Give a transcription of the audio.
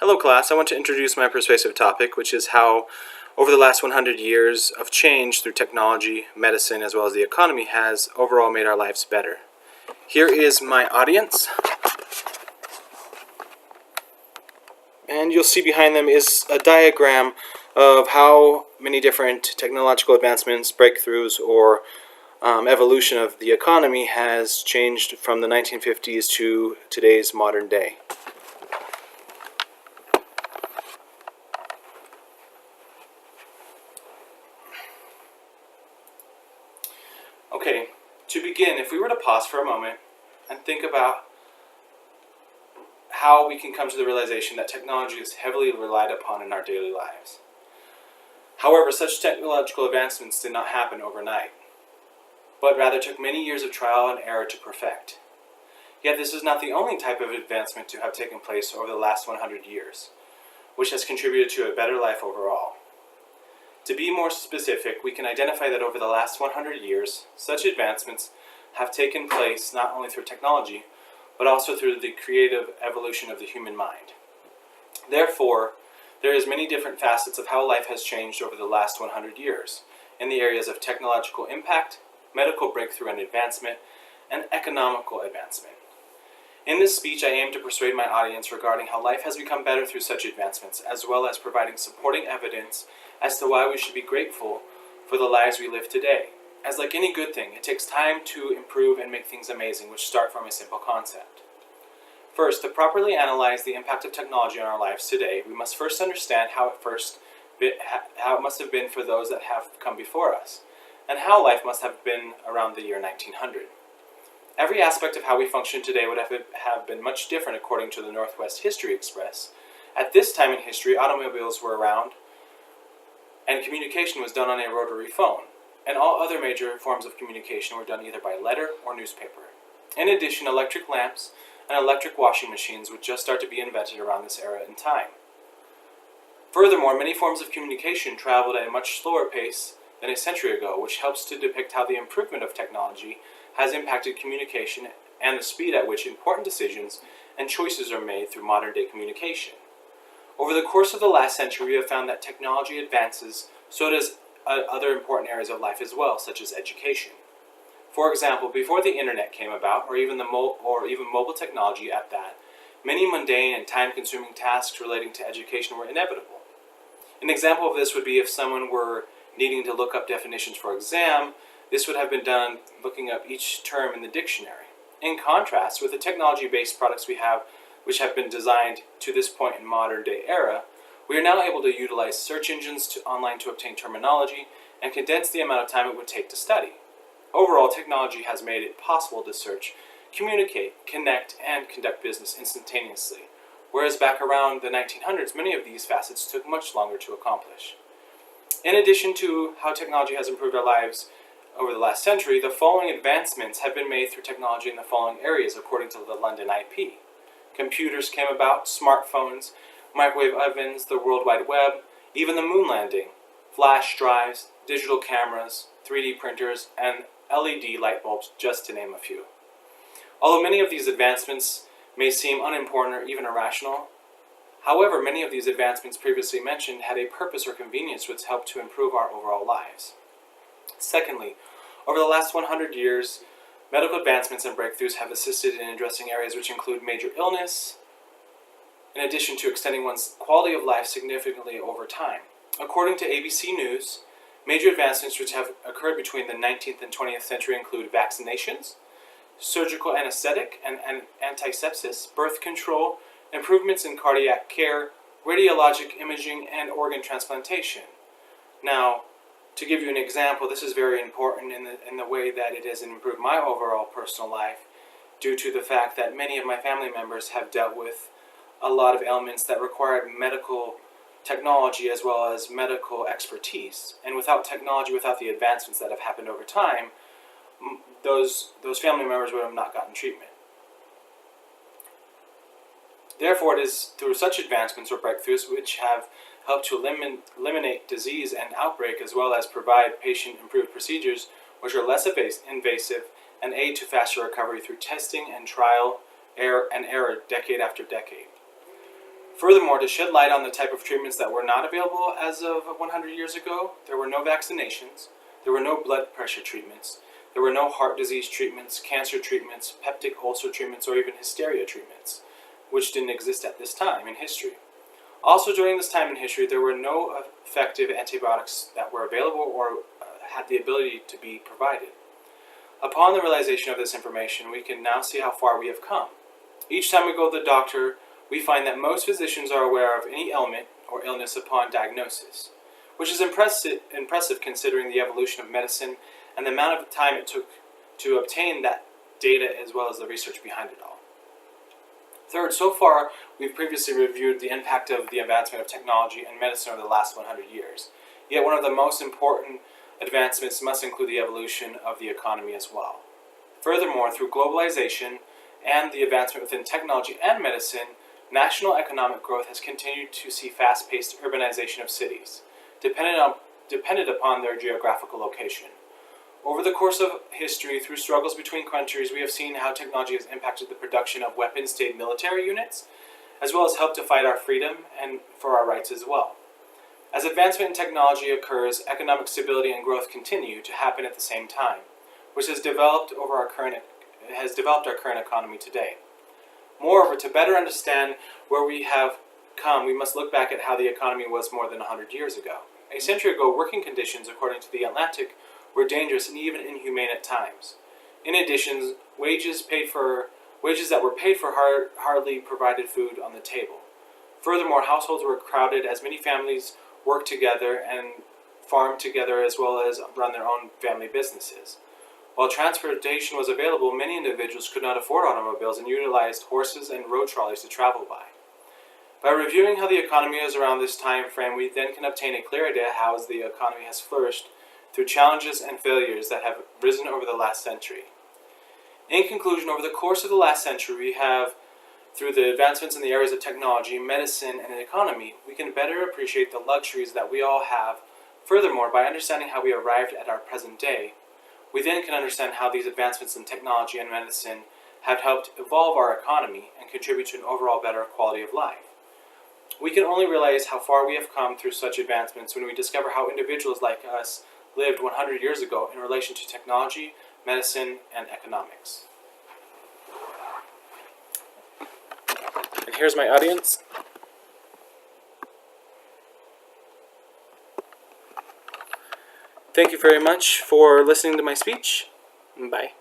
Hello class, I want to introduce my persuasive topic, which is how over the last 100 years of change through technology, medicine, as well as the economy has overall made our lives better. Here is my audience, and you'll see behind them is a diagram of how many different technological advancements, breakthroughs, or evolution of the economy has changed from the 1950s to today's modern day. Okay, to begin, if we were to pause for a moment and think about how we can come to the realization that technology is heavily relied upon in our daily lives. However, such technological advancements did not happen overnight, but rather took many years of trial and error to perfect. Yet this is not the only type of advancement to have taken place over the last 100 years, which has contributed to a better life overall. To be more specific, we can identify that over the last 100 years, such advancements have taken place not only through technology, but also through the creative evolution of the human mind. Therefore, there is many different facets of how life has changed over the last 100 years in the areas of technological impact, medical breakthrough and advancement, and economical advancement. In this speech, I aim to persuade my audience regarding how life has become better through such advancements, as well as providing supporting evidence as to why we should be grateful for the lives we live today. As like any good thing, it takes time to improve and make things amazing, which start from a simple concept. First, to properly analyze the impact of technology on our lives today, we must first understand how it must have been for those that have come before us, and how life must have been around the year 1900. Every aspect of how we function today would have been much different according to the Northwest History Express. At this time in history, automobiles were around, and communication was done on a rotary phone, and all other major forms of communication were done either by letter or newspaper. In addition, electric lamps and electric washing machines would just start to be invented around this era in time. Furthermore, many forms of communication traveled at a much slower pace than a century ago, which helps to depict how the improvement of technology has impacted communication and the speed at which important decisions and choices are made through modern-day communication. Over the course of the last century, we have found that technology advances, so does other important areas of life as well, such as education. For example, before the internet came about, or even mobile technology at that, many mundane and time-consuming tasks relating to education were inevitable. An example of this would be if someone were needing to look up definitions for exam, this would have been done looking up each term in the dictionary. In contrast, with the technology-based products we have, which have been designed to this point in modern-day era, we are now able to utilize search engines online to obtain terminology and condense the amount of time it would take to study. Overall, technology has made it possible to search, communicate, connect, and conduct business instantaneously, whereas back around the 1900s, many of these facets took much longer to accomplish. In addition to how technology has improved our lives over the last century, the following advancements have been made through technology in the following areas according to the London IP. Computers came about, smartphones, microwave ovens, the World Wide Web, even the moon landing, flash drives, digital cameras, 3D printers, and LED light bulbs, just to name a few. Although many of these advancements may seem unimportant or even irrational, however, many of these advancements previously mentioned had a purpose or convenience which helped to improve our overall lives. Secondly, over the last 100 years, medical advancements and breakthroughs have assisted in addressing areas which include major illness, in addition to extending one's quality of life significantly over time. According to ABC News, major advancements which have occurred between the 19th and 20th century include vaccinations, surgical anesthetic and antisepsis, birth control, improvements in cardiac care, radiologic imaging, and organ transplantation. Now, to give you an example, this is very important in the way that it has improved my overall personal life, due to the fact that many of my family members have dealt with a lot of ailments that required medical technology as well as medical expertise. And without technology, without the advancements that have happened over time, those family members would have not gotten treatment. Therefore, it is through such advancements or breakthroughs which have helped to eliminate disease and outbreak, as well as provide patient-improved procedures which are less invasive and aid to faster recovery through testing and trial and error decade after decade. Furthermore, to shed light on the type of treatments that were not available as of 100 years ago, there were no vaccinations, there were no blood pressure treatments, there were no heart disease treatments, cancer treatments, peptic ulcer treatments, or even hysteria treatments, which didn't exist at this time in history. Also, during this time in history, there were no effective antibiotics that were available or had the ability to be provided. Upon the realization of this information, we can now see how far we have come. Each time we go to the doctor, we find that most physicians are aware of any ailment or illness upon diagnosis, which is impressive considering the evolution of medicine and the amount of time it took to obtain that data as well as the research behind it all. Third, so far, we've previously reviewed the impact of the advancement of technology and medicine over the last 100 years. Yet one of the most important advancements must include the evolution of the economy as well. Furthermore, through globalization and the advancement within technology and medicine, national economic growth has continued to see fast-paced urbanization of cities, dependent upon their geographical location. Over the course of history, through struggles between countries, we have seen how technology has impacted the production of weapons-state military units, as well as helped to fight our freedom and for our rights as well. As advancement in technology occurs, economic stability and growth continue to happen at the same time, which has developed our current economy today. Moreover, to better understand where we have come, we must look back at how the economy was more than 100 years ago. A century ago, working conditions, according to the Atlantic, were dangerous and even inhumane at times. In addition, wages that were paid for hardly provided food on the table. Furthermore, households were crowded as many families worked together and farmed together as well as run their own family businesses. While transportation was available, many individuals could not afford automobiles and utilized horses and road trolleys to travel by. By reviewing how the economy is around this time frame, we then can obtain a clear idea how the economy has flourished through challenges and failures that have risen over the last century. In conclusion, over the course of the last century, we have, through the advancements in the areas of technology, medicine, and economy, we can better appreciate the luxuries that we all have. Furthermore, by understanding how we arrived at our present day, we then can understand how these advancements in technology and medicine have helped evolve our economy and contribute to an overall better quality of life. We can only realize how far we have come through such advancements when we discover how individuals like us lived 100 years ago in relation to technology, medicine, and economics. And here's my audience. Thank you very much for listening to my speech. Bye.